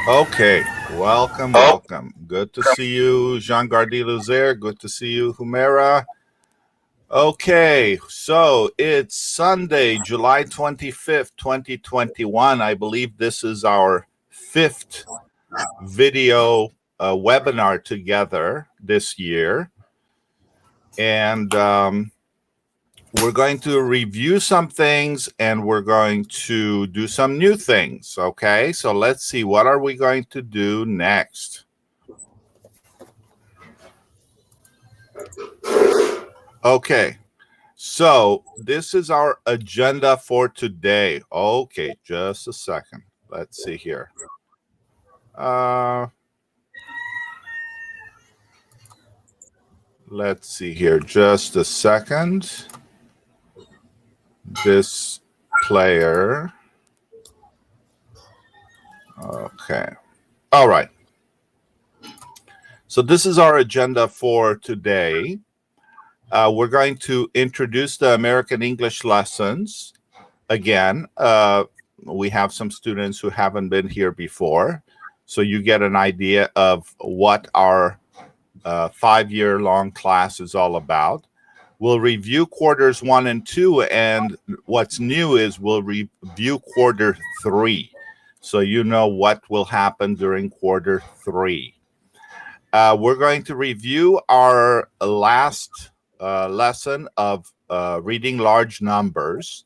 Okay, welcome. Good to see you, Jean Gardy-Luzer. Good to see you, Humera. Okay, so it's Sunday, July 25th, 2021. I believe this is our fifth video webinar together this year. And we're going to review some things and we're going to do some new things. Okay, so let's see, what are we going to do next? Okay, so this is our agenda for today. Okay, just a second. Let's see here. Let's see here, just a second. This player. Okay. All right. So this is our agenda for today. We're going to introduce the American English lessons. Again, we have some students who haven't been here before, so you get an idea of what our 5-year-long class is all about. We'll review quarters 1 and 2, and what's new is we'll review quarter 3, so you know what will happen during quarter 3. We're going to review our last lesson of reading large numbers.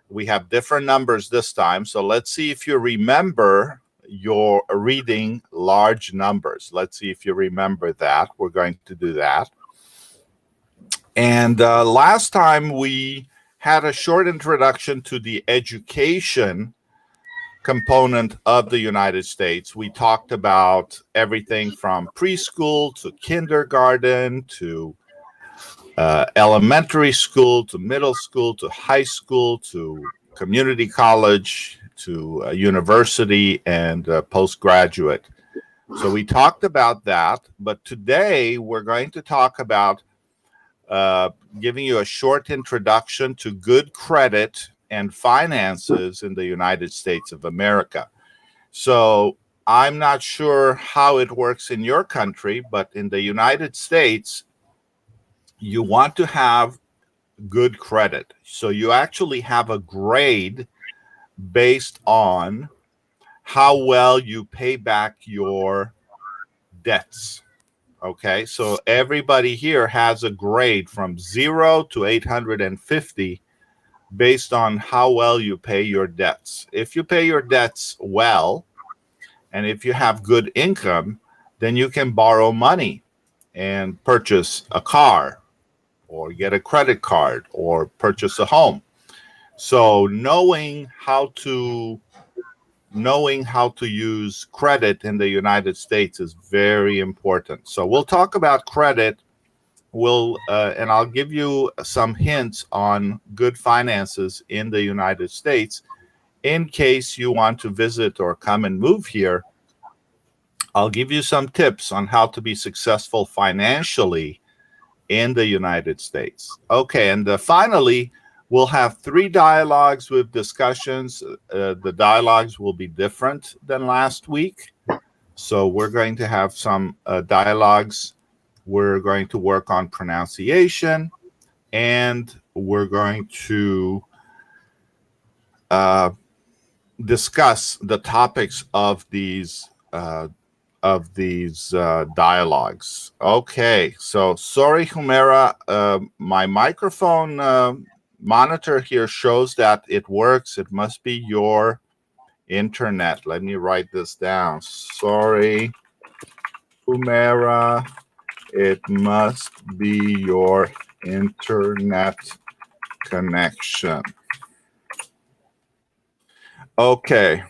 We have different numbers this time, so let's see if you remember your reading large numbers. Let's see if you remember that. We're going to do that. And last time we had a short introduction to the education component of the United States. We talked about everything from preschool to kindergarten to elementary school to middle school to high school to community college to university and postgraduate. So we talked about that, but today we're going to talk about giving you a short introduction to good credit and finances in the United States of America. So I'm not sure how it works in your country, but in the United States, you want to have good credit. So you actually have a grade based on how well you pay back your debts. Okay, so everybody here has a grade from 0 to 850 based on how well you pay your debts. If you pay your debts well, and if you have good income, then you can borrow money and purchase a car or get a credit card or purchase a home. So knowing how to use credit in the United States is very important. So we'll talk about credit. And I'll give you some hints on good finances in the United States in case you want to visit or come and move here. I'll give you some tips on how to be successful financially in the United States. Okay, and finally, we'll have 3 dialogues with discussions. The dialogues will be different than last week. So we're going to have some dialogues. We're going to work on pronunciation, and we're going to discuss the topics of these dialogues. Okay, so sorry, Humera, my microphone monitor here shows that it works. It must be your internet. Let me write this down. Sorry, Humera, it must be your internet connection. Okay.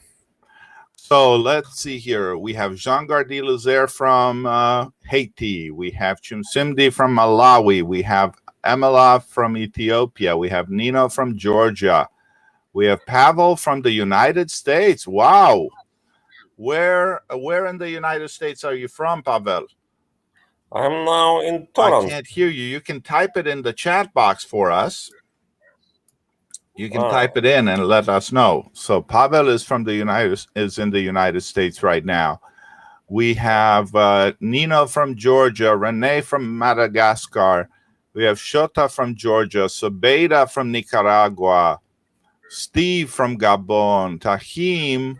So let's see here. We have Jean Gardy-Luzer from Haiti. We have Chimsimdi from Malawi. We have Emela from Ethiopia. We have Nino from Georgia. We have Pavel from the United States. Wow. Where in the United States are you from, Pavel? I'm now in Toronto. I can't hear you. You can type it in the chat box for us. You can type it in and let us know. So Pavel is in the United States right now. We have Nino from Georgia, Renee from Madagascar. We have Shota from Georgia, Sobeida from Nicaragua, Steve from Gabon, Tahim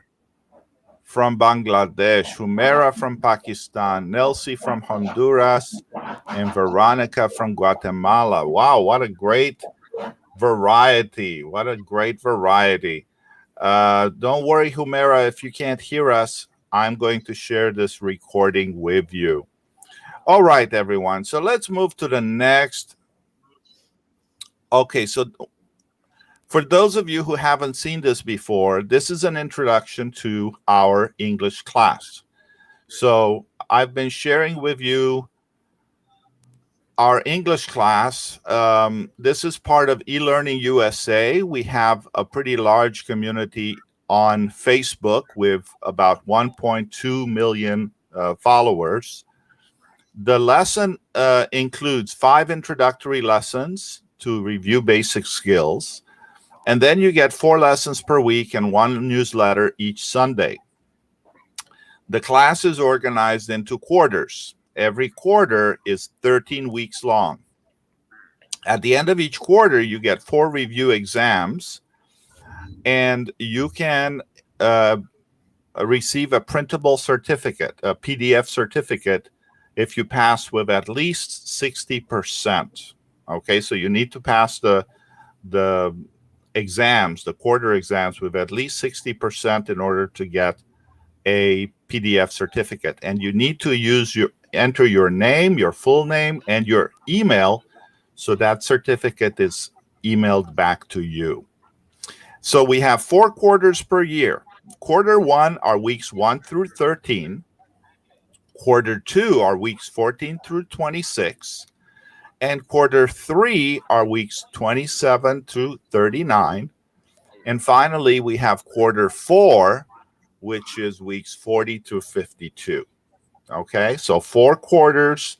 from Bangladesh, Humera from Pakistan, Nelsie from Honduras, and Veronica from Guatemala. Wow, what a great variety. What a great variety. Don't worry, Humera, if you can't hear us, I'm going to share this recording with you. All right, everyone. So let's move to the next. Okay, so for those of you who haven't seen this before, this is an introduction to our English class. So I've been sharing with you our English class. This is part of eLearning USA. We have a pretty large community on Facebook with about 1.2 million followers. The lesson includes 5 introductory lessons to review basic skills. And then you get 4 lessons per week and 1 newsletter each Sunday. The class is organized into quarters. Every quarter is 13 weeks long. At the end of each quarter, you get 4 review exams, and you can receive a printable certificate, a PDF certificate, if you pass with at least 60%. Okay, so you need to pass the exams, the quarter exams, with at least 60% in order to get a PDF certificate. And you need to enter your name, your full name, and your email, so that certificate is emailed back to you. So we have 4 quarters per year. Quarter 1 are weeks 1 through 13. Quarter 2 are weeks 14 through 26. And quarter 3 are weeks 27 through 39. And finally, we have quarter 4, which is weeks 40 to 52. Okay, so 4 quarters.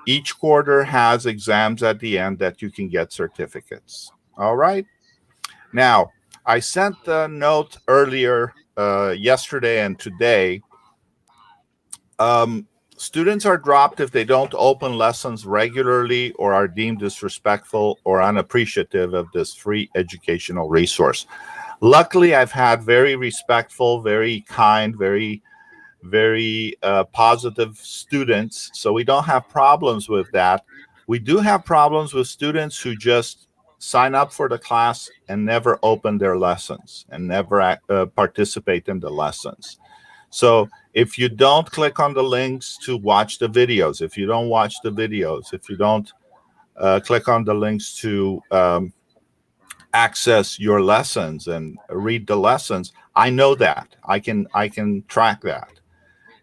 Each quarter has exams at the end that you can get certificates. All right. Now, I sent a note earlier yesterday and today. Students are dropped if they don't open lessons regularly or are deemed disrespectful or unappreciative of this free educational resource. Luckily, I've had very respectful, very kind, very positive students, so we don't have problems with that. We do have problems with students who just sign up for the class and never open their lessons and never participate in the lessons. So if you don't click on the links to watch the videos, if you don't watch the videos, if you don't click on the links to access your lessons and read the lessons, I know that. I can track that.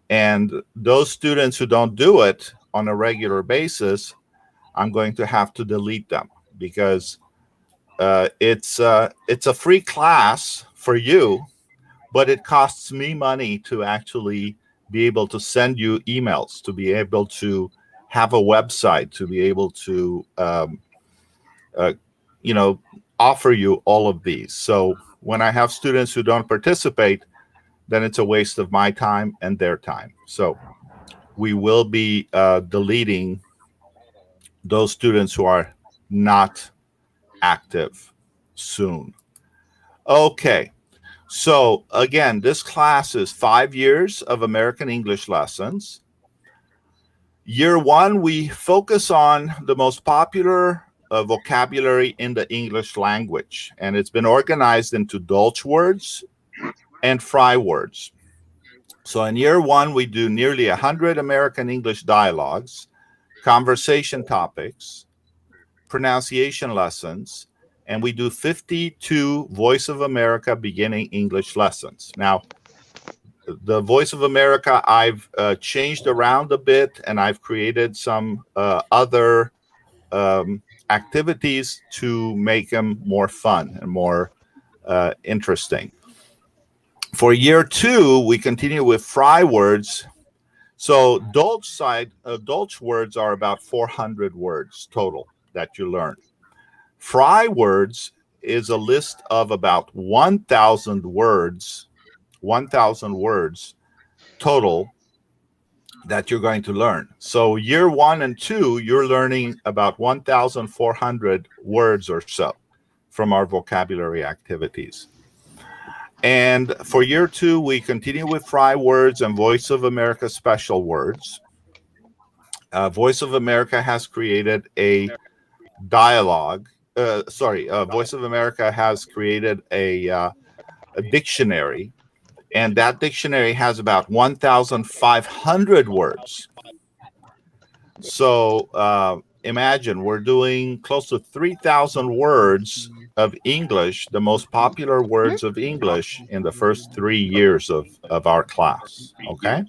And those students who don't do it on a regular basis, I'm going to have to delete them, because it's a free class for you, but it costs me money to actually be able to send you emails, to be able to have a website, to be able to offer you all of these. So when I have students who don't participate, then it's a waste of my time and their time. So we will be deleting those students who are not active soon. Okay. So again, this class is 5 years of American English lessons. Year 1, we focus on the most popular vocabulary in the English language, and it's been organized into Dolch words and Fry words. So in year 1, we do nearly 100 American English dialogues, conversation topics, pronunciation lessons, and we do 52 Voice of America beginning English lessons. Now, the Voice of America I've changed around a bit, and I've created some other activities to make them more fun and more interesting. For year 2, we continue with Fry words. So Dolch words are about 400 words total that you learn. Fry words is a list of about 1,000 words, 1,000 words total that you're going to learn. So year 1 and 2, you're learning about 1,400 words or so from our vocabulary activities. And for year 2, we continue with Fry words and Voice of America special words. Voice of America has created a dialogue. Voice of America has created a dictionary, and that dictionary has about 1,500 words. So imagine we're doing close to 3,000 words of English, the most popular words of English in the first 3 years of our class. Okay.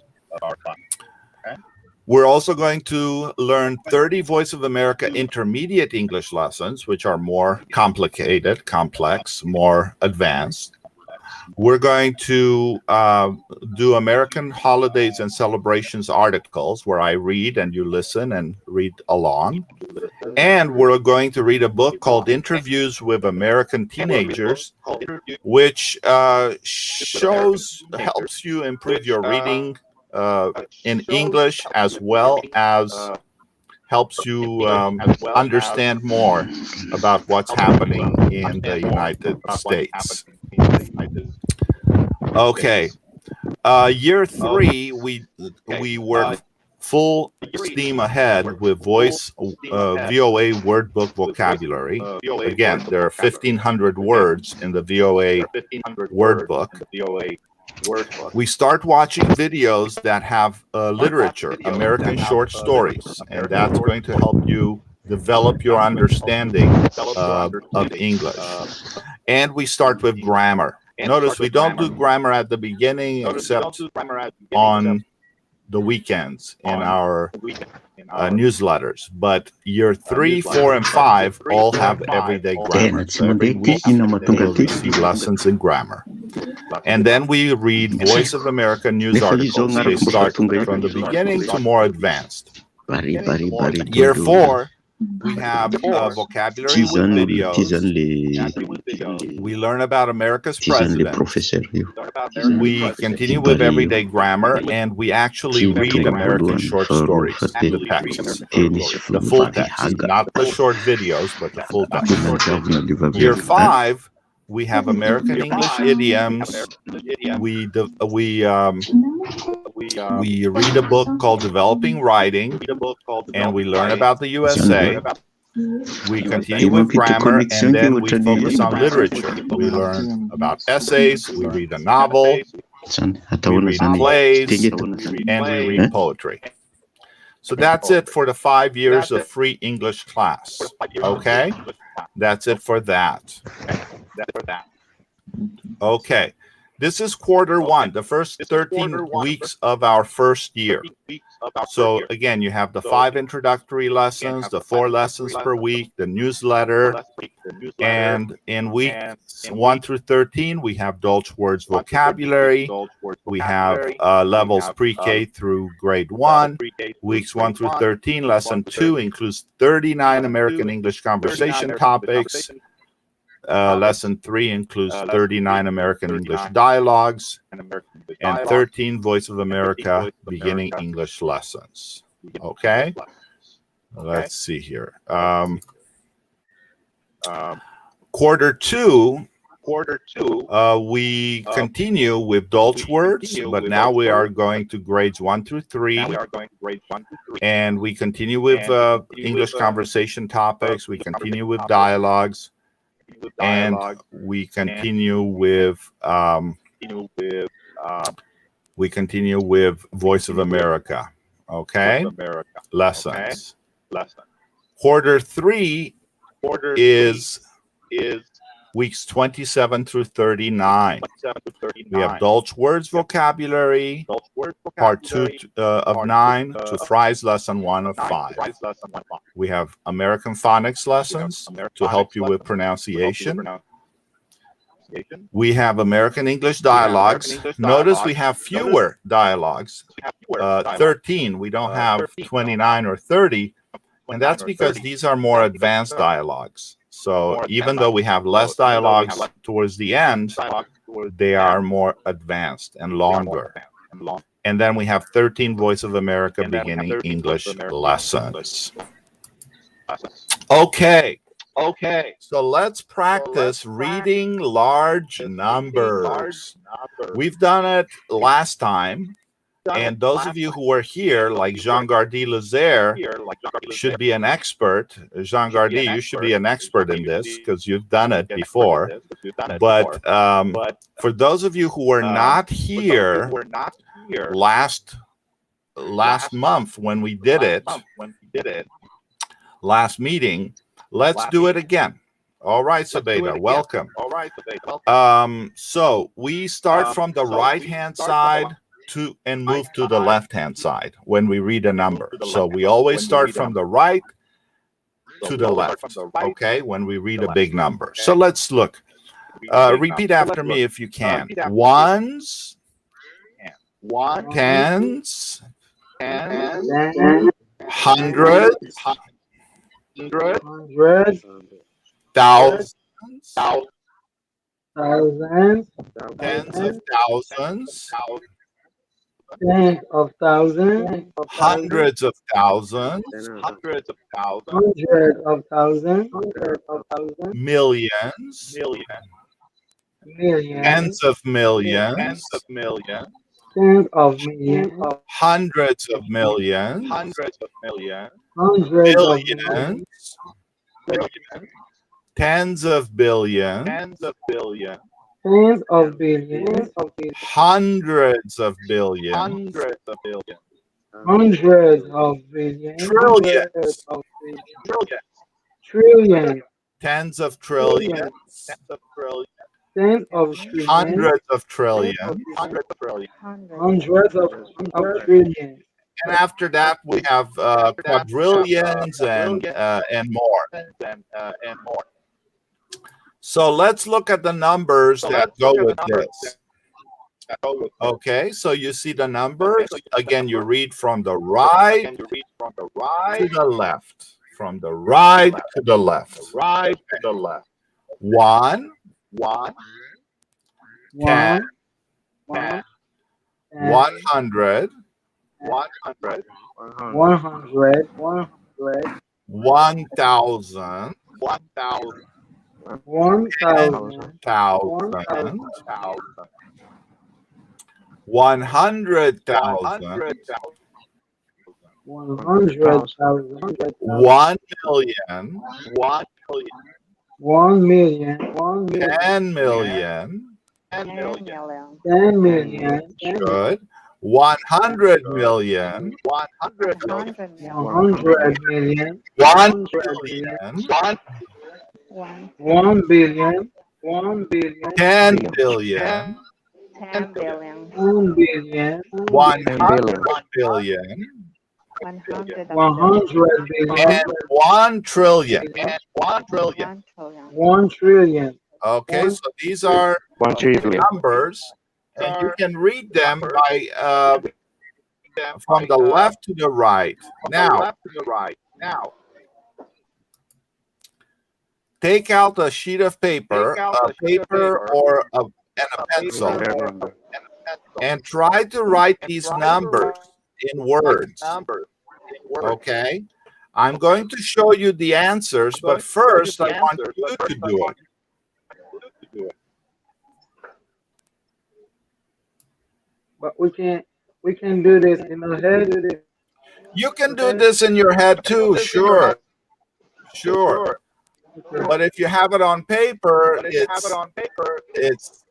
We're also going to learn 30 Voice of America intermediate English lessons, which are more complicated, complex, more advanced. We're going to do American holidays and celebrations articles where I read and you listen and read along. And we're going to read a book called Interviews with American Teenagers, which helps you improve your reading in English, as well as helps you understand more about what's happening in the United States. Okay. Year 3, we work full steam ahead with VOA word book vocabulary. Again, there are 1,500 words in the VOA word book. We start watching videos that have literature, American short stories, and that's going to help you develop your understanding of English. And we start with grammar. Notice we don't do grammar at the beginning except on the weekends in our newsletters. But year 3, 4, and 5 all have everyday grammar. So every week you'll receive lessons in grammar. And then we read Voice of America news articles. They start from the beginning to more advanced. Year 4, we have vocabulary with videos. We learn about America's president. We continue with everyday grammar, and we actually read American short stories, the texts, the full text, not the short videos, but the full text. Year 5, we have American English idioms. We read a book called Developing Writing, and we learn about the USA. We continue with grammar, and then we focus on literature. We learn about essays, we read a novel, we read plays, and we read poetry. So that's it for the 5 years of free English class. Okay? That's it for that. Okay. This is quarter 1, the first 13 weeks of our first year. So again, you have the 5 introductory lessons, the 4 lessons per week, the newsletter, and in weeks 1 through 13, we have Dolch Words vocabulary. We have levels pre-K through grade 1. Weeks 1 through 13, lesson 2 includes 39 American English conversation topics. Lesson 3 includes 39 American English dialogues and 13 Voice of America beginning English lessons. Okay? Let's see here. Quarter 2, we continue with Dolch Words, but now we are going to grades 1 through 3. And we continue with English conversation topics. We continue with dialogues. And we continue with Voice of America. Okay, lessons. Quarter 3 is weeks 27 through 39. We have Dolch Words vocabulary, part 2 of 9 to Fry's lesson 1 of 5. We have American phonics lessons to help you with pronunciation. We have American English dialogues. Notice we have fewer dialogues, 13. We don't have 29 or 30, and that's because these are more advanced dialogues. So even though we have less dialogues towards the end, they are more advanced and longer. And then we have 13 Voice of America beginning English lessons. Okay. So let's practice reading large numbers. We've done it last time. And those of you who were here, like Jean Gardy-Lazare, should be an expert. Jean Gardy, you should be an expert in this because you've done it before. But for those of you who were not here last month when we did it, last meeting, let's do it again. All right, Sabeda, welcome. So we start from the right-hand side and move to the left-hand side when we read a number. So we always start from the right to the left, okay, when we read a big number. So let's look. Repeat after me if you can. Ones, tens, hundreds, thousands, tens of thousands, hundreds of thousands, millions, tens of millions, hundreds of millions, billions, tens of billions, hundreds of billions, trillions, tens of trillions, hundreds of trillions, and after that we have quadrillions and more. So let's look at the numbers that go with this. Okay, so you see the numbers. Again, you read from the right to the left. From the right to the left. 1, 10, 100, 1,000, 10,000, 100,000, 1,000,000, 10 million, good, 100 million, 1 billion, 10 billion, 100 billion, and 1 trillion. 1 trillion. Okay, so these are numbers, and you can read them by from the left to the right. Now, take out a sheet of paper, or and a pencil, and try to write these numbers in words. Okay, I'm going to show you the answers, but first I want you to do it. But we can do this in our head. You can do this in your head too, sure. But if you have it on paper, it's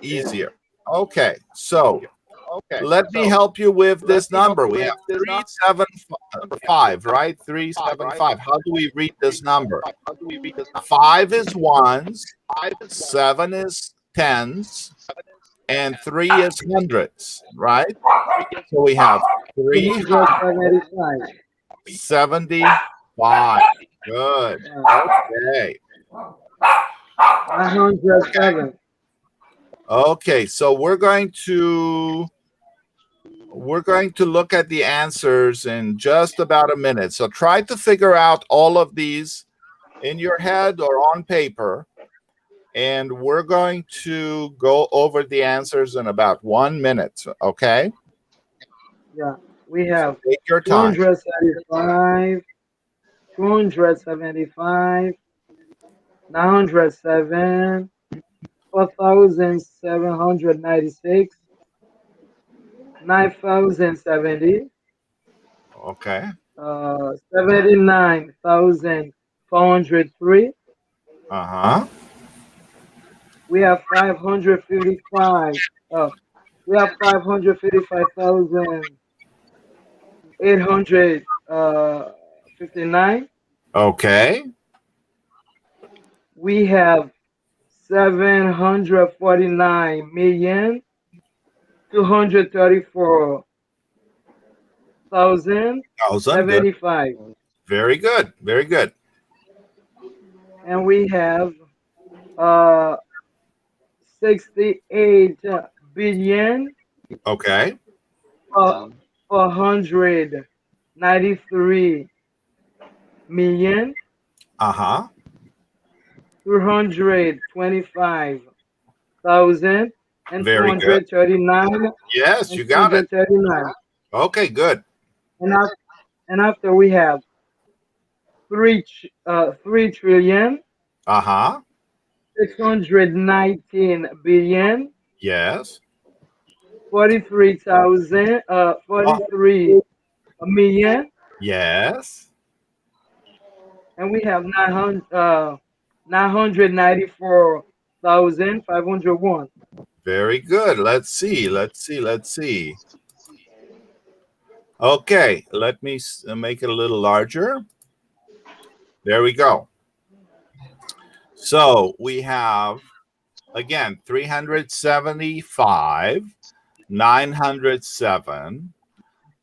easier. Okay, so let me help you with this number. We have 375, right? 375. How do we read this number? 5 is ones, 7 is tens, and 3 is hundreds, right? So we have 375. Good. Okay. 107. Okay, so we're going to look at the answers in just about a minute. So try to figure out all of these in your head or on paper, and we're going to go over the answers in about 1 minute. Okay? Yeah, we So have take your time. 275, 275, 907, 4,796, 9,070, Okay. 79,403. Uh-huh. We have 555. We have 555,859. Okay. We have 749,234,075. 1,000. Very good. Very good. And we have uh 68 billion Okay. 493,000,000 Uh-huh. 325,000 and Very good. 439 Yes, and you got it. 239. Okay, good. And after we have 3 trillion Uh-huh. 619 billion Yes. 43,000 43 million, Yes. and we have 994,501. Very good. Let's see. Let's see. Let's see. Okay, let me make it a little larger. There we go. So we have, again, 375, 907,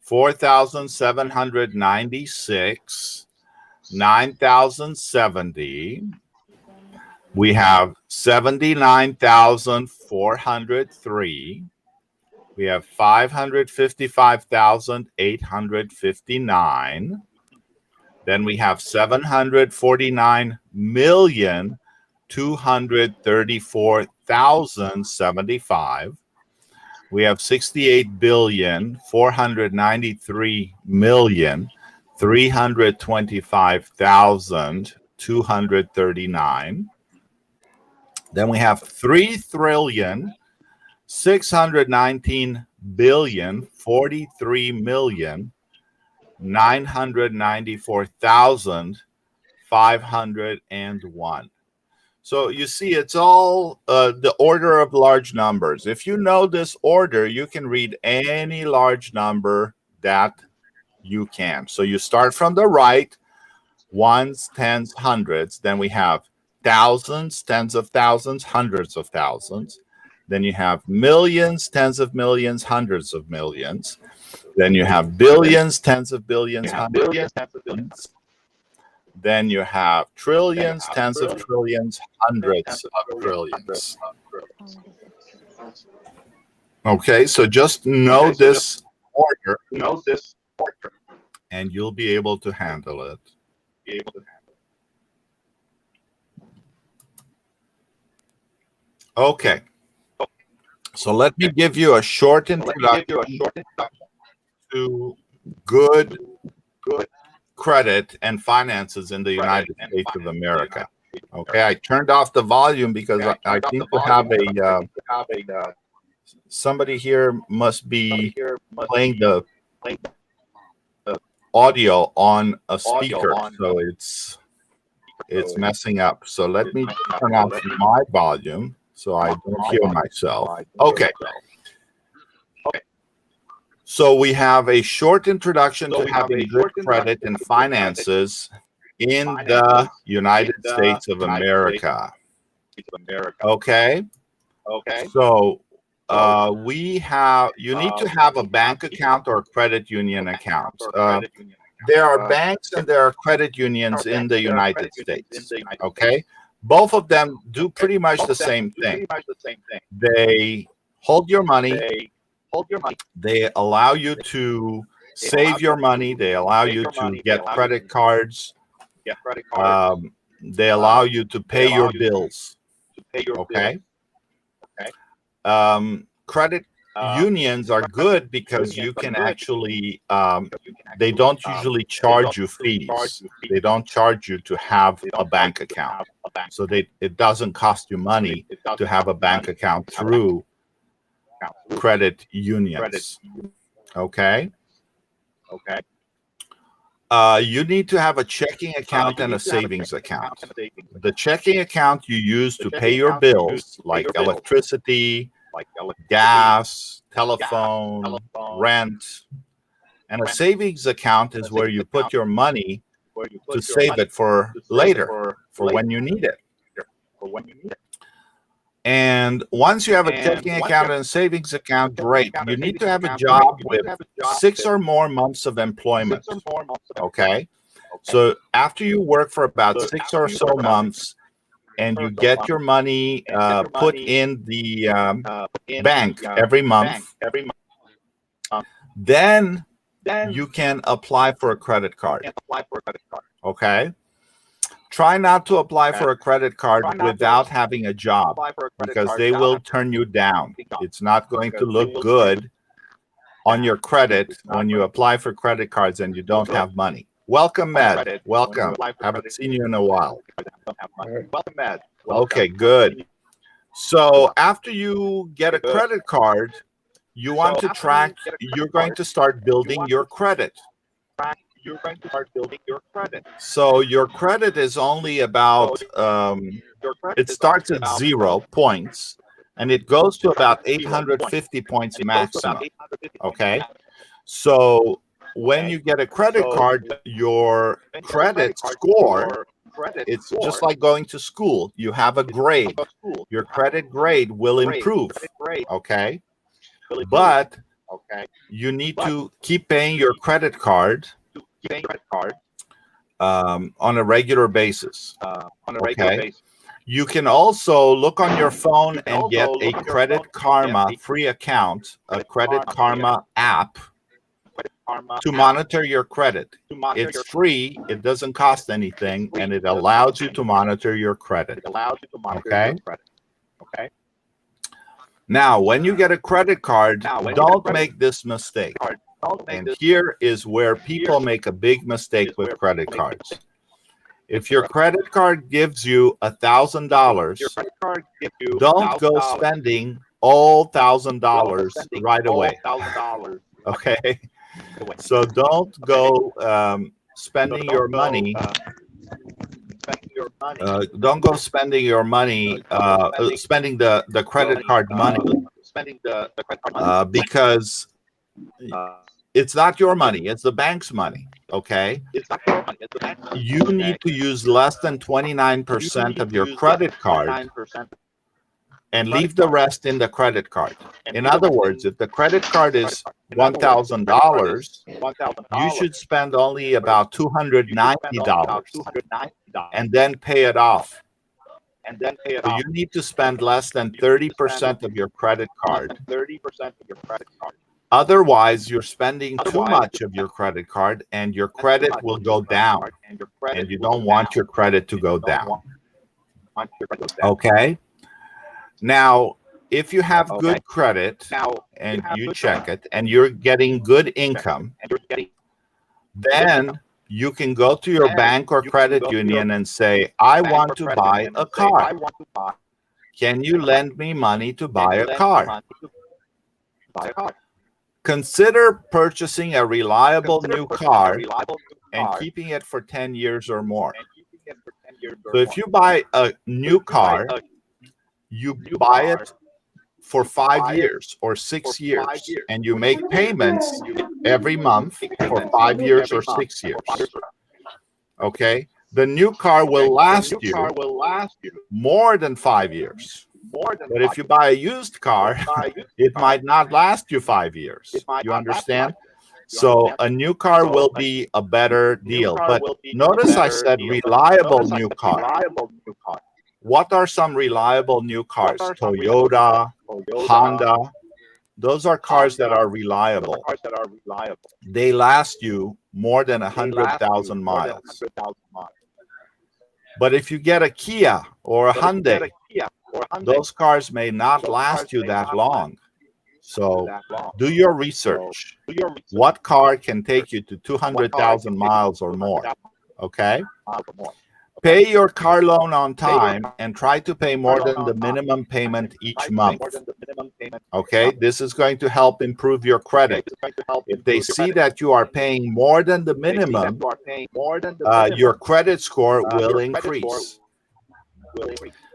4,796, 9,070. We have 79,403. We have 555,859. Then we have 749,234,075. We have 68,493,325,239. Then we have 3,619,043,994,501. So you see, it's all the order of large numbers. If you know this order, you can read any large number that you can. So you start from the right, ones, tens, hundreds. Then we have thousands, tens of thousands, hundreds of thousands. Then you have millions, tens of millions, hundreds of millions. Then you have billions, tens of billions, hundreds of billions. Then you have trillions, tens of trillions, hundreds of trillions. Okay, so just know this order, and you'll be able to handle it. Okay, so let me give you a short introduction to good credit and finances in the United States of America. Okay, I turned off the volume because I seem to have somebody here must be playing the audio on a speaker, so it's messing up. So let me turn off my volume so I don't hear myself. Okay. So we have a short introduction to having good credit and finances in the United States of America. Okay. So you need to have a bank account or a credit union account. There are banks and there are credit unions in the United States. Okay. Both of them do pretty much the same thing. They hold your money. They allow you to save your money. They allow you to get credit cards. They allow you to pay your bills. Okay. Credit unions are good because you can actually, they don't usually charge you fees. They don't charge you to have a bank account. So it doesn't cost you money to have a bank account through credit unions. Okay. You need to have a checking account and a savings account. The checking account you use to pay your bills, like electricity, gas, telephone, rent. And a savings account is where you put your money to save it for later, for when you need it. And once you have a checking account and a savings account, great. You need to have a job with 6 or more months of employment. Okay? So after you work for about 6 or so months and you get your money put in the bank every month, then you can apply for a credit card. Okay? Try not to apply for a credit card without having a job, because they will turn you down. It's not going to look good on your credit when you apply for credit cards and you don't have money. Welcome, Med. Welcome. Haven't seen you in a while. Okay, good. So after you get a credit card, you want to track, you're going to start building your credit. So your credit is only about, it starts at 0 points and it goes to about 850 points maximum. Okay. So when you get a credit card, your credit score, it's just like going to school. You have a grade. Your credit grade will improve. Okay. But you need to keep paying your credit card on a regular basis. Okay. You can also look on your phone and get a Credit Karma free account, a Credit Karma app to monitor your credit. It's free, it doesn't cost anything, and it allows you to monitor your credit. Okay. Now, when you get a credit card, don't make this mistake. And here is where people make a big mistake with credit cards. If your credit card gives you $1,000, don't go spending all $1,000 right away. Okay? So don't go spending your money. Don't go spending your money, spending the credit card money, because it's not your money, it's the bank's money. Okay? You need to use less than 29% of your credit card and leave the rest in the credit card. In other words, if the credit card is $1,000, you should spend only about $290 and then pay it off. So you need to spend less than 30% of your credit card. Otherwise, you're spending too much of your credit card and your credit will go down. And you don't want your credit to go down. Okay? Now, if you have good credit and you check it and you're getting good income, then you can go to your bank or credit union and say, I want to buy a car. Can you lend me money to buy a car? Consider purchasing a reliable new car and keeping it for 10 years or more. So if you buy a new car, you buy it for 5 years or 6 years, and you make payments every month for 5 years or 6 years. Okay? The new car will last you more than 5 years. But if you buy a used car, it might not last you 5 years. You understand? So a new car will be a better deal. But notice I said reliable new car. What are some reliable new cars? Toyota, Honda. Those are cars that are reliable. They last you more than 100,000 miles. But if you get a Kia or a Hyundai, those cars may not last you that long. So do your research. What car can take you to 200,000 miles or more? Okay? Pay your car loan on time and try to pay more than the minimum payment each month. Okay? This is going to help improve your credit. If they see that you are paying more than the minimum, your credit score will increase.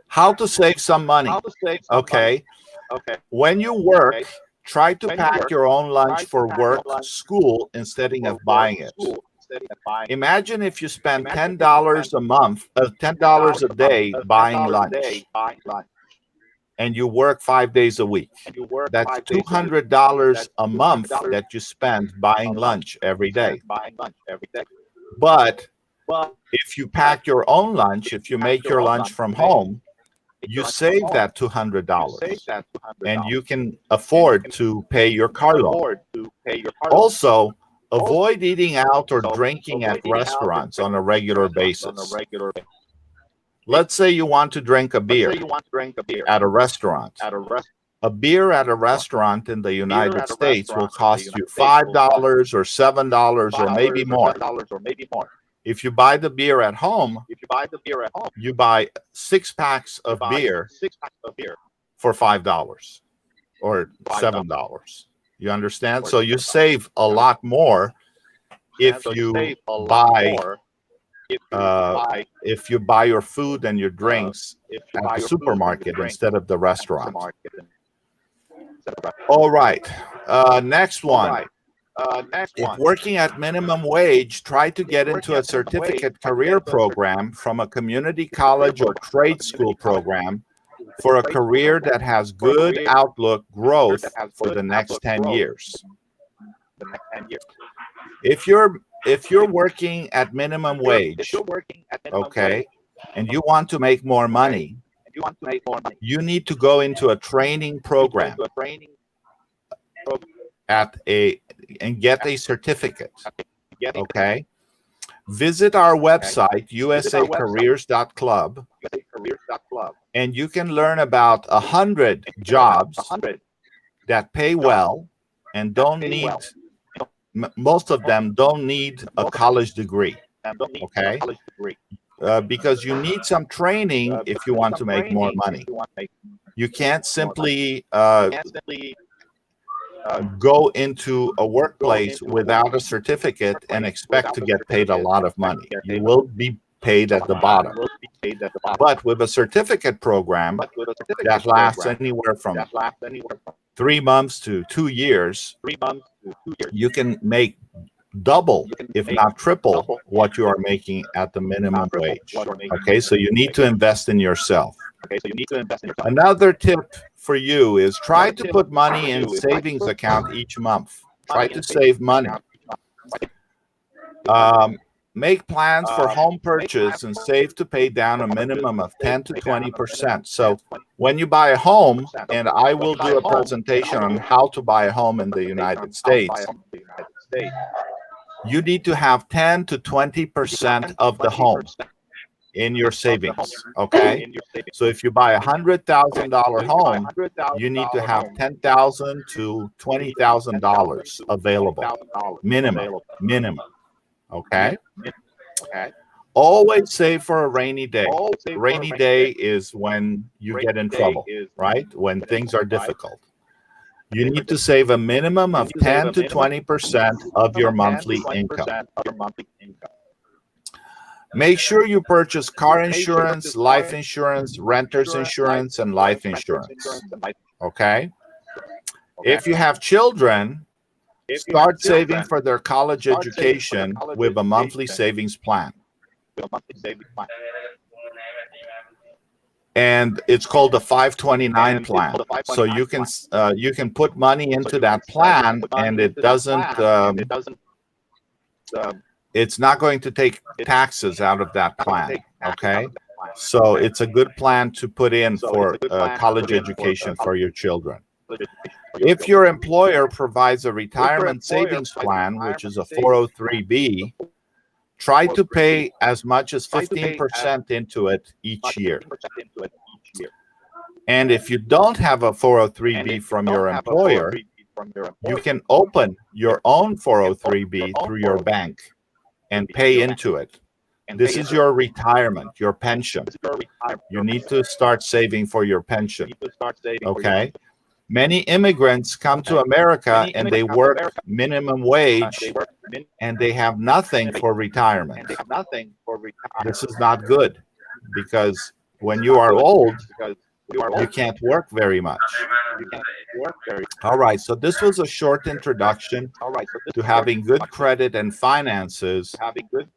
How to save some money? Okay. When you work, try to pack your own lunch for work, school, instead of buying it. Imagine if you spend $10 a month, $10 a day buying lunch, and you work 5 days a week. That's $200 a month that you spend buying lunch every day. But if you pack your own lunch, if you make your lunch from home, you save that $200 and you can afford to pay your car loan. Also, avoid eating out or drinking at restaurants on a regular basis. Let's say you want to drink a beer at a restaurant. A beer at a restaurant in the United States will cost you $5 or $7 or maybe more. If you buy the beer at home, you buy 6 packs of beer for $5 or $7. You understand? So you save a lot more if you buy your food and your drinks at the supermarket instead of the restaurant. All right. Next one. If working at minimum wage, try to get into a certificate career program from a community college or trade school program for a career that has good outlook growth for the next 10 years. If you're working at minimum wage, okay, and you want to make more money, you need to go into a training program and get a certificate. Okay? Visit our website, usacareers.club, and you can learn about 100 jobs that pay well and don't need, most of them don't need a college degree. Okay? Because you need some training if you want to make more money. You can't simply go into a workplace without a certificate and expect to get paid a lot of money. You will be paid at the bottom. But with a certificate program that lasts anywhere from 3 months to 2 years, you can make double, if not triple, what you are making at the minimum wage. Okay, so you need to invest in yourself. Another tip for you is try to put money in savings account each month. Try to save money. Make plans for home purchase and save to pay down a minimum of 10 to 20%. So when you buy a home, and I will do a presentation on how to buy a home in the United States, you need to have 10 to 20% of the home in your savings, okay? So if you buy $100,000 home, you need to have $10,000 to $20,000 available, minimum, okay? Always save for a rainy day. Rainy day is when you get in trouble, right? When things are difficult. You need to save a minimum of 10 to 20% of your monthly income. Make sure you purchase car insurance, life insurance, renter's insurance, and life insurance. Okay? If you have children, start saving for their college education with a monthly savings plan. And it's called the 529 plan. So you can put money into that plan, and it doesn't. It's not going to take taxes out of that plan. Okay, so it's a good plan to put in for college education for your children. If your employer provides a retirement savings plan, which is a 403b, try to pay as much as 15% into it each year. And if you don't have a 403b from your employer, you can open your own 403b through your bank and pay into it. This is your retirement, your pension. You need to start saving for your pension. Okay? Many immigrants come to America and they work minimum wage and they have nothing for retirement. This is not good because when you are old, you can't work very much. All right, so this was a short introduction to having good credit and finances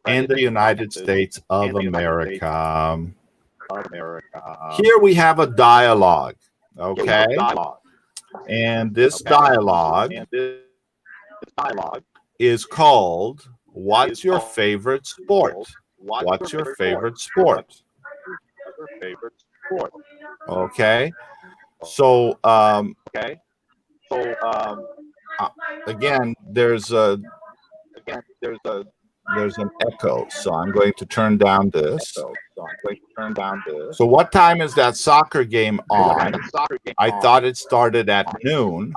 in the United States of America. Here we have a dialogue, okay? And this dialogue is called, What's Your Favorite Sport? What's your favorite sport? Okay. So, again, there's an echo, so I'm going to turn down this. So what time is that soccer game on? I thought it started at noon.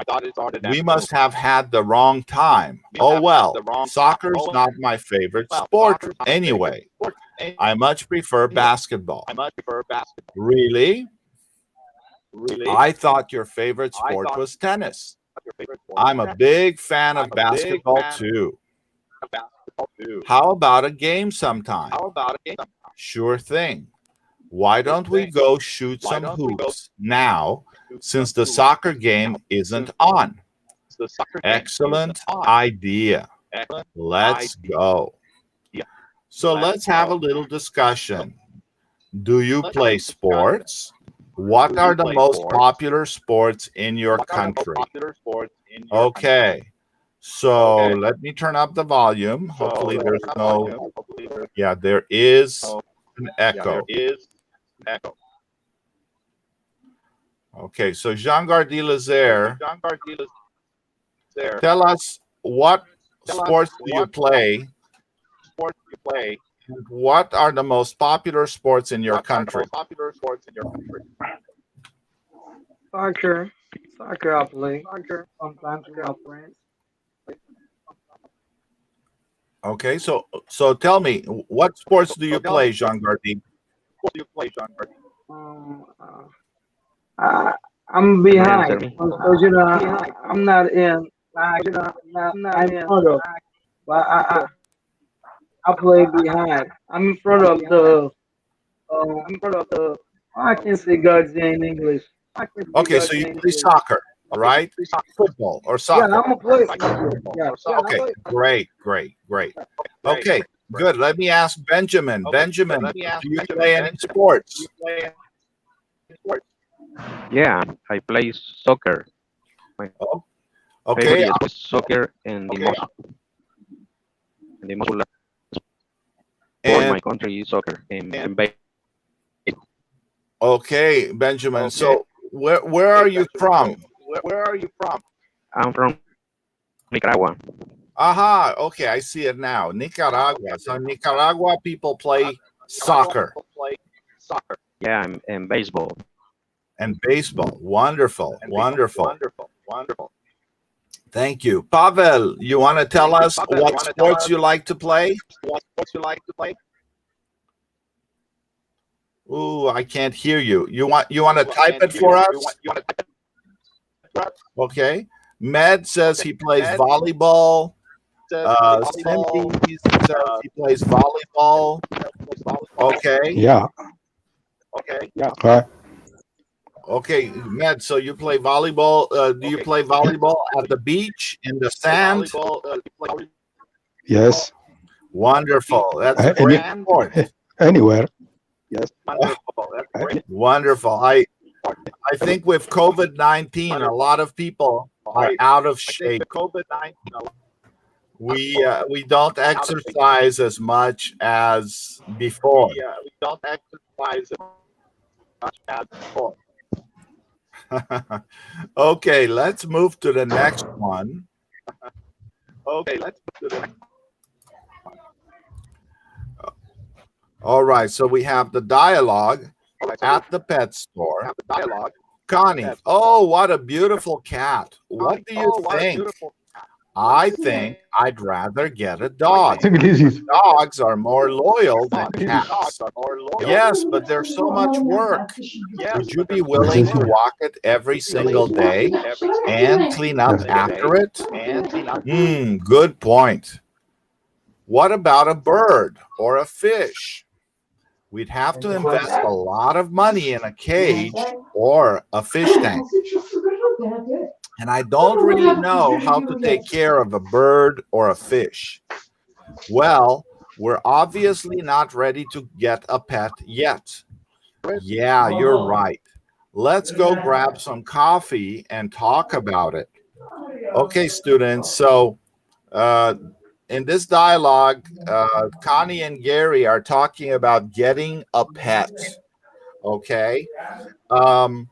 We must have had the wrong time. Oh well, soccer's not my favorite sport anyway. I much prefer basketball. Really? I thought your favorite sport was tennis. I'm a big fan of basketball too. How about a game sometime? Sure thing. Why don't we go shoot some hoops now since the soccer game isn't on? Excellent idea. Let's go. So let's have a little discussion. Do you play sports? What are the most popular sports in your country? Okay. So let me turn up the volume. Hopefully there's no, yeah, there is an echo. Okay, so Jean Gardy Lazaire, tell us what sports do you play? And what are the most popular sports in your country? Soccer. Soccer I play. Sometimes with my friends. Okay, so tell me, what sports do you play, Jean Gardy? Um, I'm behind. Because, I'm not in. I'm in front of. But I play behind. I'm in front of the. I can say God's in English. Okay, so you play soccer, all right? Football or soccer. Yeah, I'm a player. Yeah. Okay, great. Okay, good. Let me ask Benjamin. Benjamin, do you play any sports? Yeah, I play soccer. My Okay, favorite is soccer and the most sport in my country is soccer and okay, Benjamin. So where are you from? I'm from Nicaragua. Aha, okay, I see it now. Nicaragua. So Nicaragua people play soccer Yeah, and baseball. and baseball. Wonderful. Thank you. Pavel, you want to tell us what sports you like to play? Ooh, I can't hear you. You want to type it for us? Okay. Med says he plays volleyball. Cindy says he plays volleyball. Okay. Yeah. Okay, Med, so you play volleyball. Do you play volleyball at the beach, in the sand? Yes. Wonderful. That's a great sport. Anywhere. Wonderful. I think with COVID-19, a lot of people are out of shape. We don't exercise as much as before. Okay, let's move to the next one. All right. So we have the dialogue at the pet store. Connie. Oh, what a beautiful cat. What do you think? I think I'd rather get a dog. Dogs are more loyal than cats. Yes, but there's so much work. Would you be willing to walk it every single day and clean up after it? Good point. What about a bird or a fish? We'd have to invest a lot of money in a cage or a fish tank. And I don't really know how to take care of a bird or a fish. Well, we're obviously not ready to get a pet yet. Yeah, you're right. Let's go grab some coffee and talk about it. Okay, students. So, in this dialogue, Connie and Gary are talking about getting a pet. Okay. Um,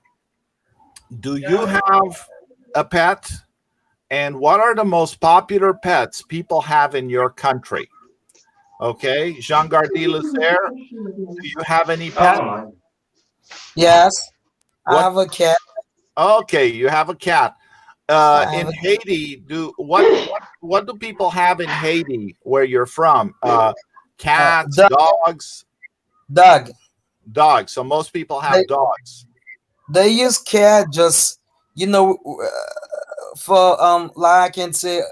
do you have a pet? And what are the most popular pets people have in your country? Okay, Jean Gardy Lucer, do you have any pets? Yes, I What? have a cat. Okay, you have a cat. I In have Haiti, what do people have in Haiti, where you're from? Cats, dog. dogs, Dog. dogs. So most people They, have dogs. they use cat just for like I can say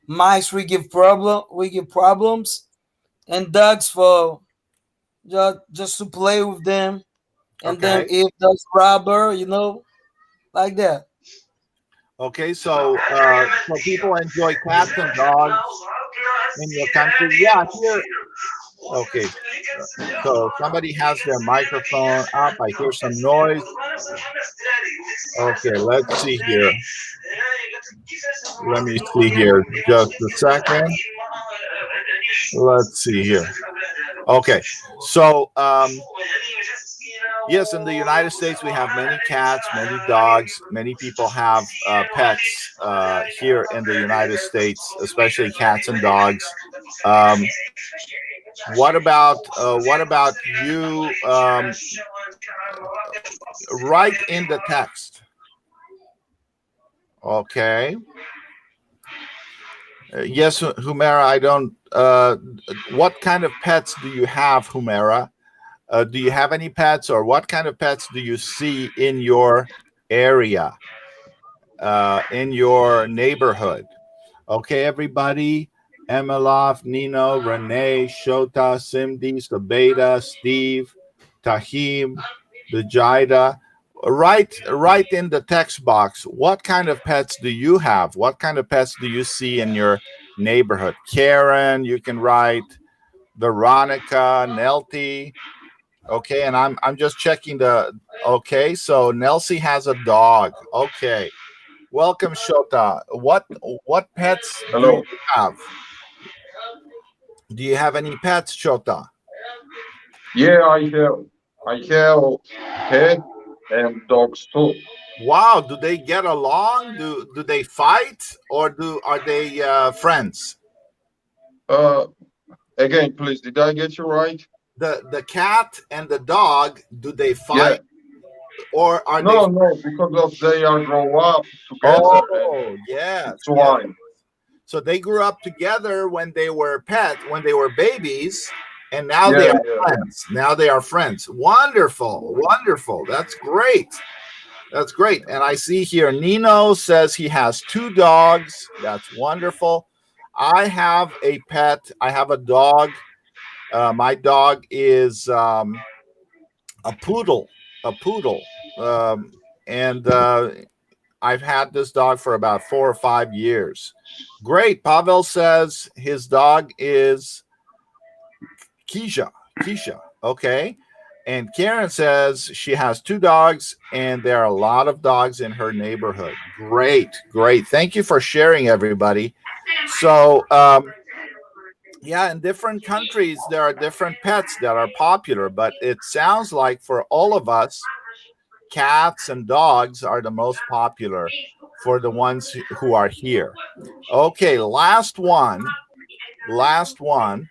mice we give problems, and dogs for just to play with them, and then Okay. if there's robber, like that. Okay. So people enjoy cats and dogs in your country. Yeah. Here. Okay. So somebody has their microphone up. I hear some noise. Okay. Let's see here. Let me see here. Just a second. Let's see here. Okay. So, yes, in the United States, we have many cats, many dogs. Many people have pets here in the United States, especially cats and dogs. Um, what about you? Write in the text. Okay. Yes, Humera. I don't. What kind of pets do you have, Humera? Do you have any pets, or what kind of pets do you see in your area, in your neighborhood? Okay, everybody. Emelov, Nino, Renee, Shota, Simdi, Sabeda, Steve, Tahim, Dejida. Write in the text box. What kind of pets do you have? What kind of pets do you see in your neighborhood? Karen, you can write. Veronica, Nelty. Okay, and I'm just checking the. Okay, so Nelsie has a dog. Okay, welcome, Shota. What pets do you Hello. have? Do you have any pets, Shota? Yeah, I have cat and dogs too. Wow, do they get along? Do they fight, or do are they friends? Uh, Again, please, did I get you right? The cat and the dog, do they Yeah. fight, or are they? No, no, because of they are grow up together and Oh, yes, it's yes. why. So they grew up together when they were babies, and now they Yeah, are yeah. friends. Now they are friends. Wonderful, wonderful. That's great. That's great. And I see here Nino says he has two dogs. That's wonderful. I have a pet. I have a dog. My dog is a poodle. A poodle. Um, and I've had this dog for about 4 or 5 years. Great. Pavel says his dog is Keisha. Keisha. Okay. And Karen says she has two dogs, and there are a lot of dogs in her neighborhood. Great. Great. Thank you for sharing, everybody. So, yeah, in different countries, there are different pets that are popular, but it sounds like for all of us, cats and dogs are the most popular for the ones who are here. Okay, last one. Last one.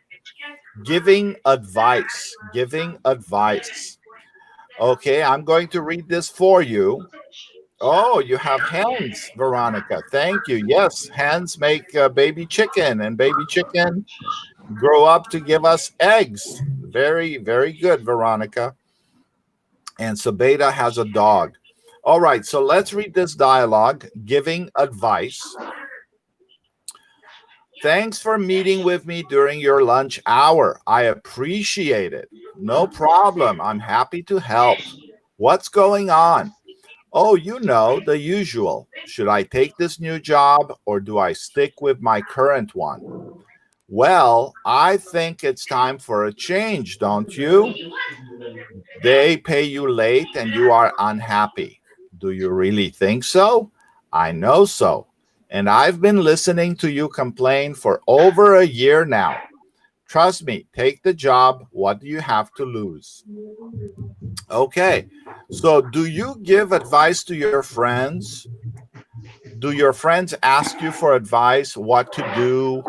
Giving advice. Giving advice. Okay, I'm going to read this for you. Oh, you have hens, Veronica. Thank you. Yes, hens make baby chicken, and baby chicken grow up to give us eggs. Very, very good, Veronica. And Sabeda has a dog. All right, so let's read this dialogue. Giving advice. Thanks for meeting with me during your lunch hour. I appreciate it. No problem. I'm happy to help. What's going on? Oh, you know, the usual. Should I take this new job or do I stick with my current one? Well, I think it's time for a change, don't you? They pay you late and you are unhappy. Do you really think so? I know so. And I've been listening to you complain for over a year now. Trust me, take the job. What do you have to lose? Okay, so do you give advice to your friends? Do your friends ask you for advice, what to do?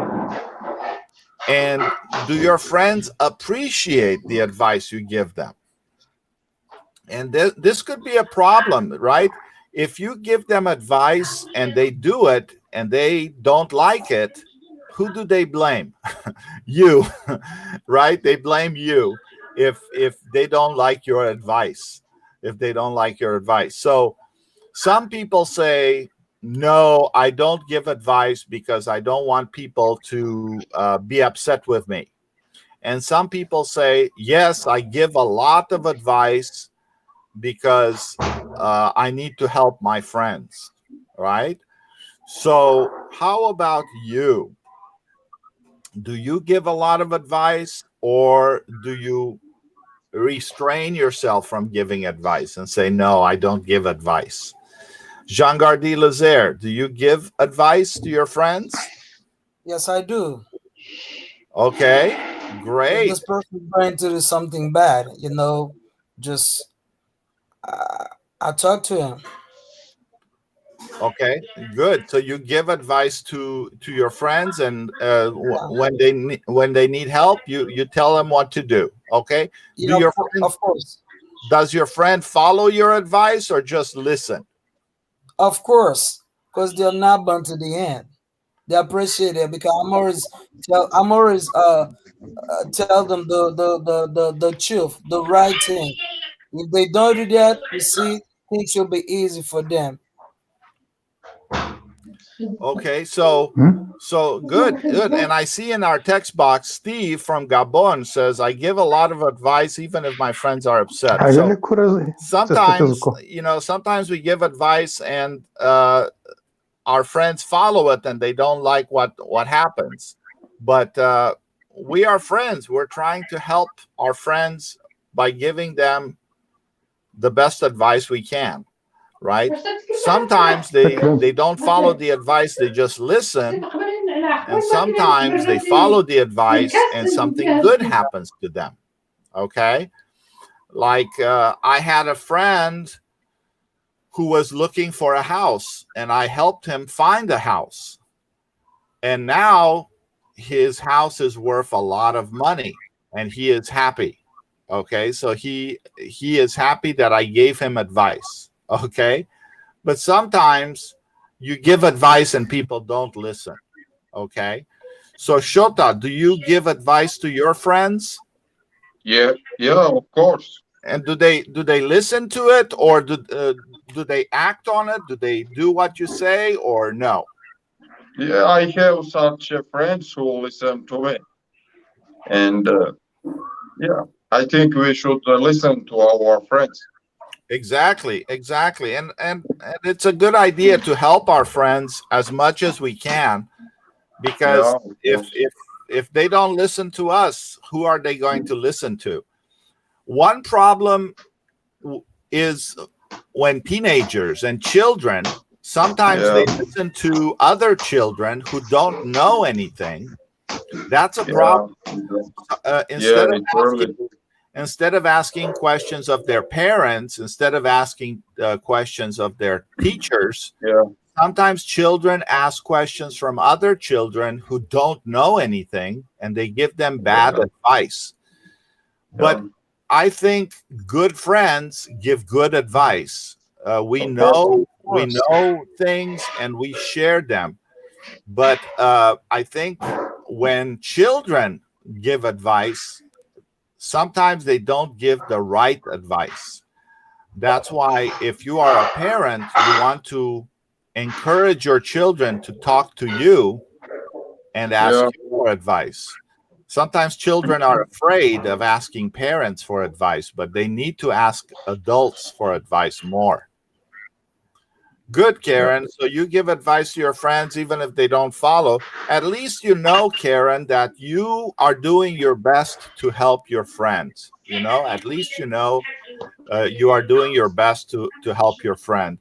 And do your friends appreciate the advice you give them? And this could be a problem, right? If you give them advice and they do it and they don't like it, who do they blame? You, right? They blame you if they don't like your advice. If they don't like your advice. So some people say, no, I don't give advice because I don't want people to be upset with me. And some people say, yes, I give a lot of advice because I need to help my friends, right? So how about you? Do you give a lot of advice, or do you restrain yourself from giving advice and say, no, I don't give advice? Jean-Gardy Lazaire, do you give advice to your friends? Yes, I do. Okay, If great. this person is going to do something bad, just I talk to him. Okay, good. So you give advice to your friends, and when they need help, you tell them what to do. Okay. Yeah, of course. Does your friend follow your advice or just listen? Of course, because they're not burnt to the end. They appreciate it because I'm always tell them the truth, the right thing. If they don't do that, you see, things will be easy for them. Okay, so good. And I see in our text box, Steve from Gabon says, I give a lot of advice even if my friends are upset. So sometimes we give advice and our friends follow it and they don't like what happens. But we are friends. We're trying to help our friends by giving them the best advice we can. Right? Sometimes they don't follow the advice, they just listen. And sometimes they follow the advice and something good happens to them. Okay? Like I had a friend who was looking for a house and I helped him find a house. And now his house is worth a lot of money and he is happy. Okay? So he is happy that I gave him advice. Okay, but sometimes you give advice and people don't listen. Okay, so Shota, do you give advice to your friends? Yeah, of course. And do they listen to it, or do they act on it? Do they do what you say, or no? Yeah, I have such friends who listen to me, and I think we should listen to our friends. Exactly. And it's a good idea to help our friends as much as we can, because if they don't listen to us, who are they going to listen to? One problem is when teenagers and children, sometimes they listen to other children who don't know anything. That's a problem. Instead of asking questions of their parents, instead of asking questions of their teachers, Sometimes children ask questions from other children who don't know anything, and they give them bad advice. But I think good friends give good advice. We know things and we share them. But I think when children give advice, sometimes they don't give the right advice. That's why if you are a parent, you want to encourage your children to talk to you and ask you for advice. Sometimes children are afraid of asking parents for advice, but they need to ask adults for advice more. Good, Karen. So you give advice to your friends even if they don't follow. At least you know, Karen, that you are doing your best to help your friends. You know, at least you know you are doing your best to help your friend.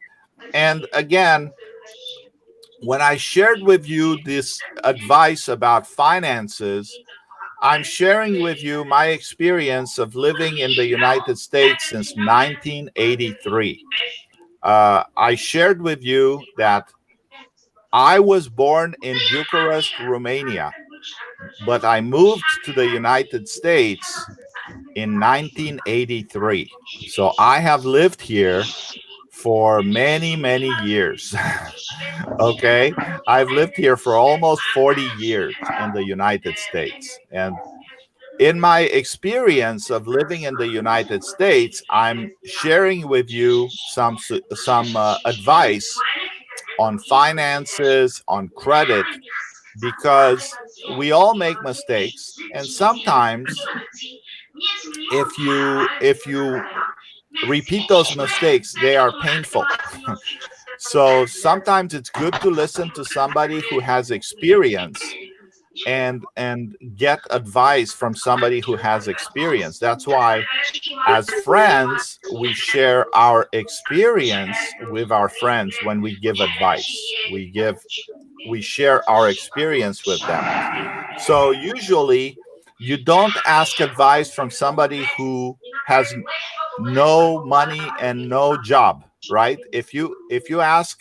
And again, when I shared with you this advice about finances, I'm sharing with you my experience of living in the United States since 1983. I shared with you that I was born in Bucharest, Romania, but I moved to the United States in 1983. So I have lived here for many, many years. Okay. I've lived here for almost 40 years in the United States. And in my experience of living in the United States, I'm sharing with you some advice on finances, on credit, because we all make mistakes, and sometimes if you repeat those mistakes, they are painful. So sometimes it's good to listen to somebody who has experience and get advice from somebody who has experience. That's why as friends we share our experience with our friends. When we give advice, we share our experience with them. So usually you don't ask advice from somebody who has no money and no job, right? If you ask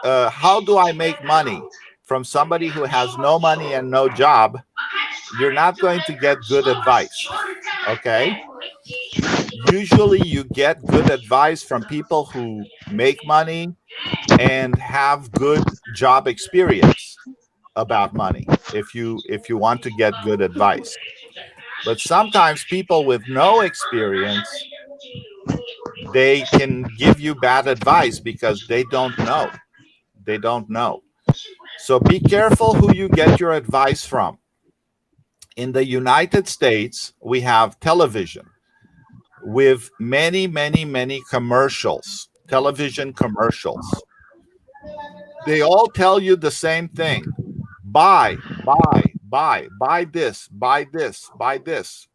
how do I make money from somebody who has no money and no job, you're not going to get good advice. Okay? Usually you get good advice from people who make money and have good job experience about money, if you want to get good advice. But sometimes people with no experience, they can give you bad advice because they don't know. They don't know. So be careful who you get your advice from. In the United States, we have television with many, many, many commercials, television commercials. They all tell you the same thing. Buy, buy this, buy this, buy this.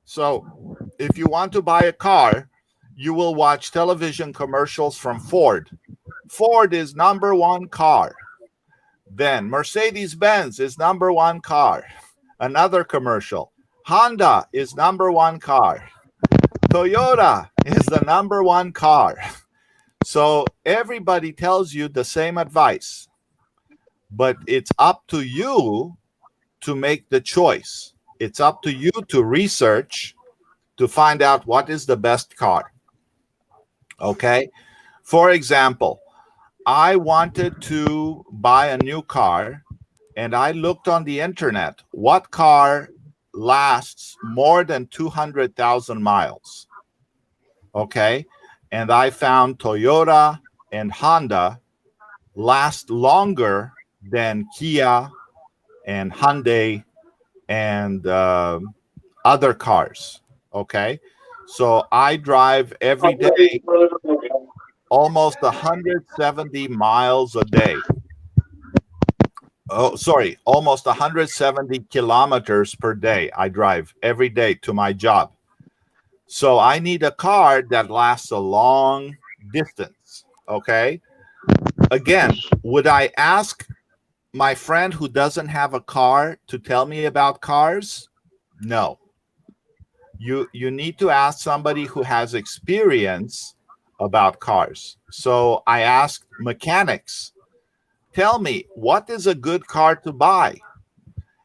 So if you want to buy a car, you will watch television commercials from Ford. Ford is number one car. Then Mercedes-Benz is number one car. Another commercial. Honda is number one car. Toyota is the number one car. So everybody tells you the same advice, but it's up to you to make the choice. It's up to you to research to find out what is the best car. Okay? For example, I wanted to buy a new car, and I looked on the internet. What car lasts more than 200,000 miles? Okay? And I found Toyota and Honda last longer than Kia and Hyundai and other cars. Okay? So I drive every day almost 170 miles a day. Oh, sorry, almost 170 kilometers per day I drive every day to my job. So I need a car that lasts a long distance. Okay? Again, would I ask my friend who doesn't have a car to tell me about cars? No. You need to ask somebody who has experience about cars. So I asked mechanics, tell me, what is a good car to buy?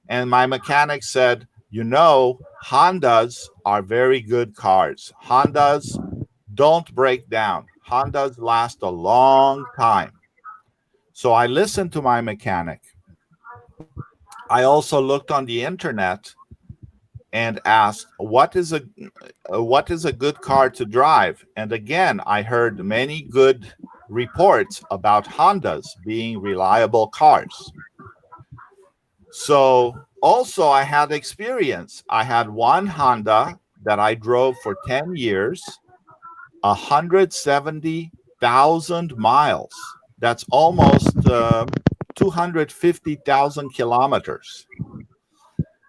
And my mechanic said, Hondas are very good cars. Hondas don't break down. Hondas last a long time. So I listened to my mechanic. I also looked on the internet and asked, what is a good car to drive? And again, I heard many good reports about Hondas being reliable cars. So also I had experience. I had one Honda that I drove for 10 years, 170,000 miles. That's almost 250,000 kilometers.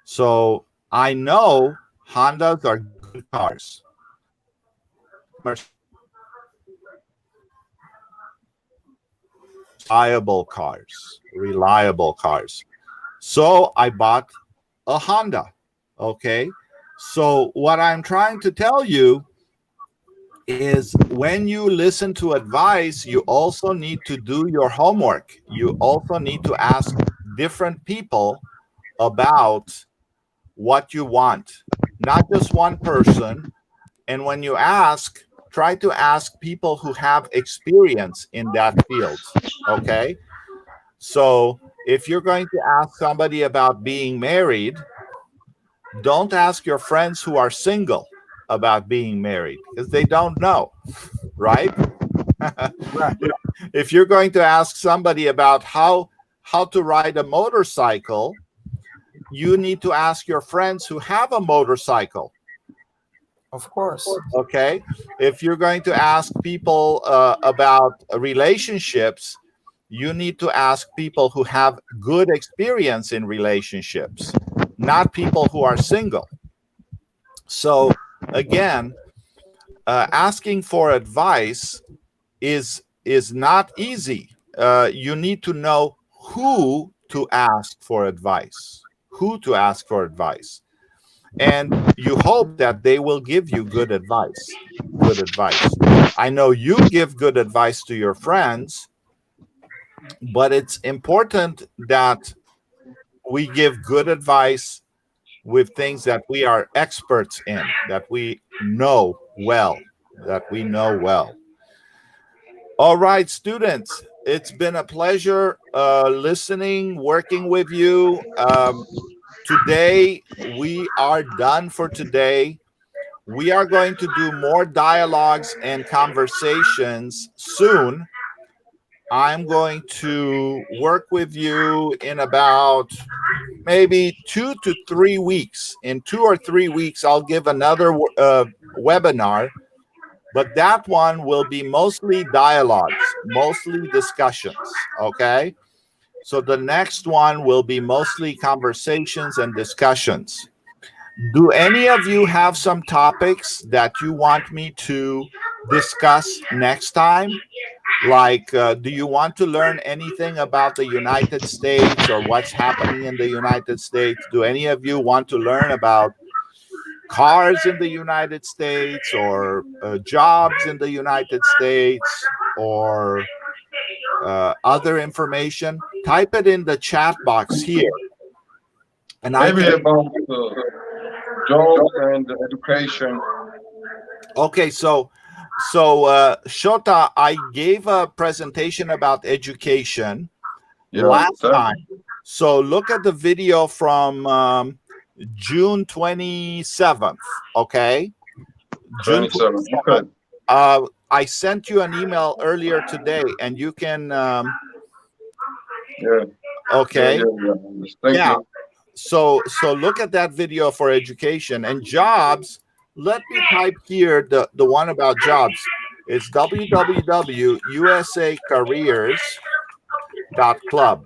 So I know Hondas are good cars. Reliable cars. So I bought a Honda. Okay. So what I'm trying to tell you is when you listen to advice, you also need to do your homework. You also need to ask different people about what you want, not just one person. And when you ask, try to ask people who have experience in that field. Okay. So if you're going to ask somebody about being married, don't ask your friends who are single about being married because they don't know, right? If you're going to ask somebody about how to ride a motorcycle, you need to ask your friends who have a motorcycle. Of course. Okay. If you're going to ask people about relationships, you need to ask people who have good experience in relationships, not people who are single. So again, asking for advice is not easy. You need to know who to ask for advice. And you hope that they will give you good advice. I know you give good advice to your friends, but it's important that we give good advice with things that we are experts in, that we know well. All right, students, it's been a pleasure listening, working with you. Today, we are done for today. We are going to do more dialogues and conversations soon. I'm going to work with you in about maybe 2 to 3 weeks. In 2 or 3 weeks, I'll give another webinar, but that one will be mostly dialogues, mostly discussions, okay? So the next one will be mostly conversations and discussions. Do any of you have some topics that you want me to discuss next time? Like, do you want to learn anything about the United States or what's happening in the United States? Do any of you want to learn about cars in the United States or jobs in the United States or other information? Type it in the chat box here. And maybe about jobs and education. Okay, so Shota, I gave a presentation about education last time. So look at the video from June 27th, okay? June 27th. Okay. I sent you an email earlier today, and you can okay. Thank you. So look at that video for education and jobs. Let me type here the one about jobs. It's www.usacareers.club.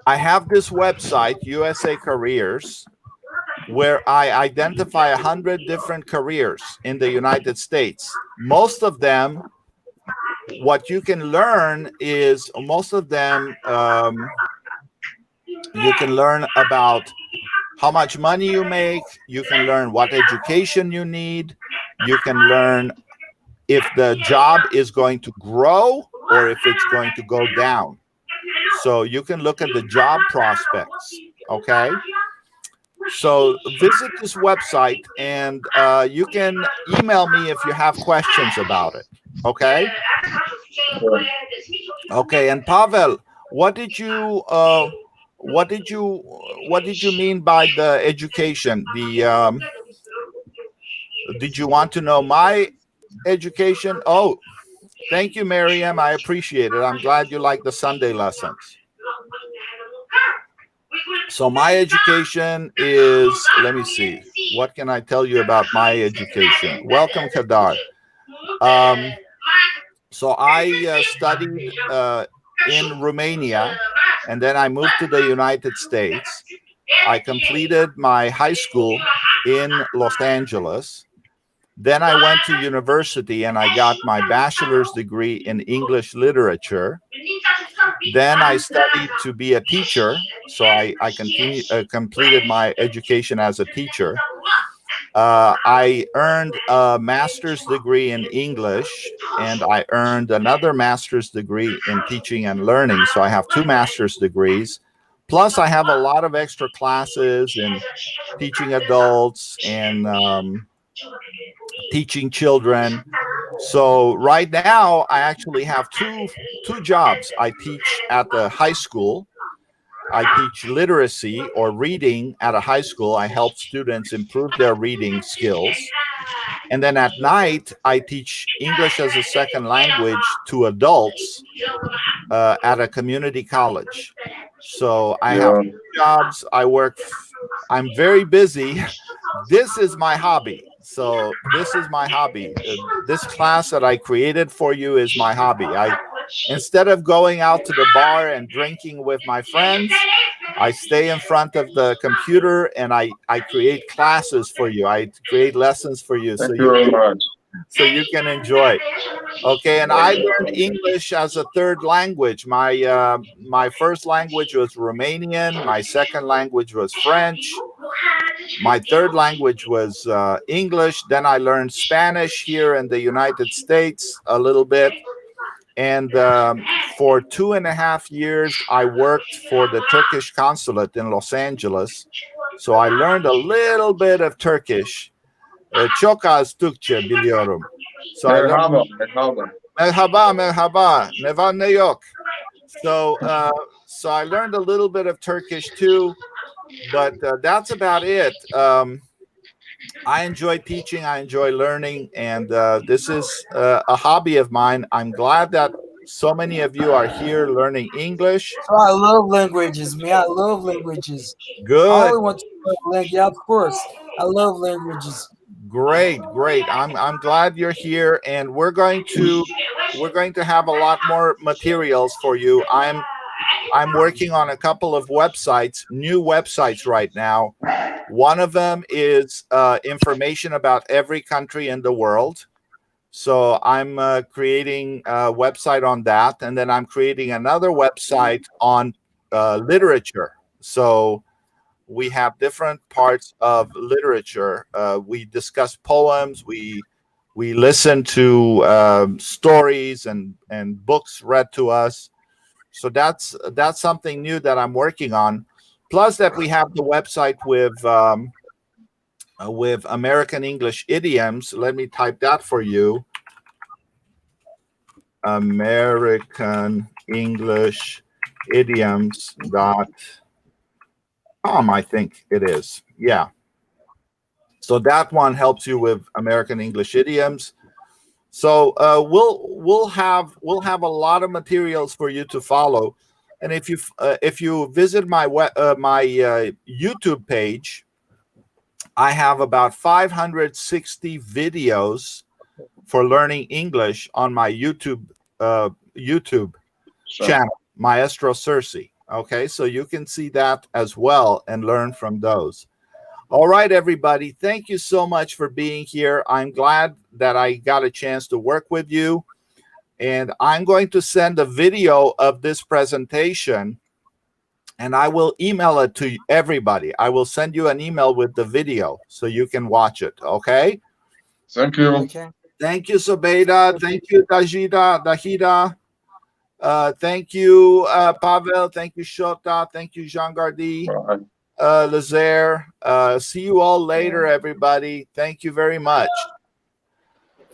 I have this website, USA Careers, where I identify 100 different careers in the United States. Most of them, what you can learn is you can learn about how much money you make. You can learn what education you need. You can learn if the job is going to grow or if it's going to go down. So you can look at the job prospects. Okay. So visit this website, and you can email me if you have questions about it. Okay. Okay. And Pavel, what did you mean by the education? Did you want to know my education? Oh, thank you, Miriam. I appreciate it. I'm glad you like the Sunday lessons. So my education is, let me see, what can I tell you about my education? Welcome, Kadar. So I studied in Romania, and then I moved to the United States. I completed my high school in Los Angeles. Then I went to university and I got my bachelor's degree in English literature. Then I studied to be a teacher. So I completed my education as a teacher. I earned a master's degree in English, and I earned another master's degree in teaching and learning. So I have 2 master's degrees. Plus, I have a lot of extra classes in teaching adults and teaching children. So right now, I actually have two jobs. I teach at the high school. I teach literacy or reading at a high school. I help students improve their reading skills. And then at night, I teach English as a second language to adults at a community college. So I have 2 jobs. I'm very busy. This is my hobby. So this is my hobby. This class that I created for you is my hobby. Instead of going out to the bar and drinking with my friends, I stay in front of the computer and I create classes for you. I create lessons for you. Thank you very much. So you can enjoy. Okay, and I learned English as a third language. My first language was Romanian. My second language was French. My third language was English. Then I learned Spanish here in the United States a little bit. And for 2.5 years, I worked for the Turkish consulate in Los Angeles. So I learned a little bit of Turkish. Çok az Türkçe biliyorum. So Merhaba. Merhaba. Ne var ne yok. So I learned a little bit of Turkish too, but that's about it. I enjoy teaching, I enjoy learning, and this is a hobby of mine. I'm glad that so many of you are here learning English. Oh, I love languages, man. I love languages. Good. I only want to learn language. Yeah, of course. I love languages. Great. I'm glad you're here, and we're going to have a lot more materials for you. I'm working on a couple of websites, new websites right now. One of them is information about every country in the world. So I'm creating a website on that, and then I'm creating another website on literature. So we have different parts of literature. We discuss poems. We listen to stories and books read to us. So that's something new that I'm working on. Plus that we have the website with American English idioms. Let me type that for you. American English idioms.com, I think it is. Yeah. So that one helps you with American English idioms. So we'll have a lot of materials for you to follow. And if you visit my YouTube page, I have about 560 videos for learning English on my YouTube channel, Maestro Sersea. Okay, so you can see that as well and learn from those. All right, everybody. Thank you so much for being here. I'm glad that I got a chance to work with you. And I'm going to send a video of this presentation, and I will email it to everybody. I will send you an email with the video so you can watch it. Okay? Thank you. Okay. Thank you, Sabeda. Thank you, Dahida. Thank you, Pavel. Thank you, Shota. Thank you, Jean Gardi. Bye. Lazaire. See you all later, everybody. Thank you very much.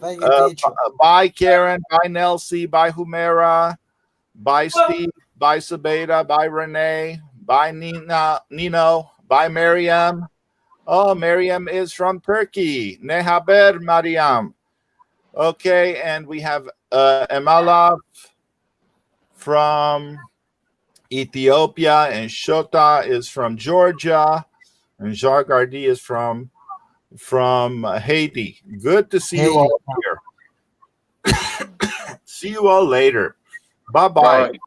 Thank you, teacher. Bye, Karen. Bye, Nelsie. Bye, Humera. Bye, Steve. Bye, Sabeda. Bye, Renee. Bye, Nino. Bye, Miriam. Oh, Miriam is from Turkey. Nehaber, Mariam. Okay, and we have Emala from Ethiopia, and Shota is from Georgia, and Jargardi is from Haiti. Good to see you all here. See you all later. Bye-bye. Bye.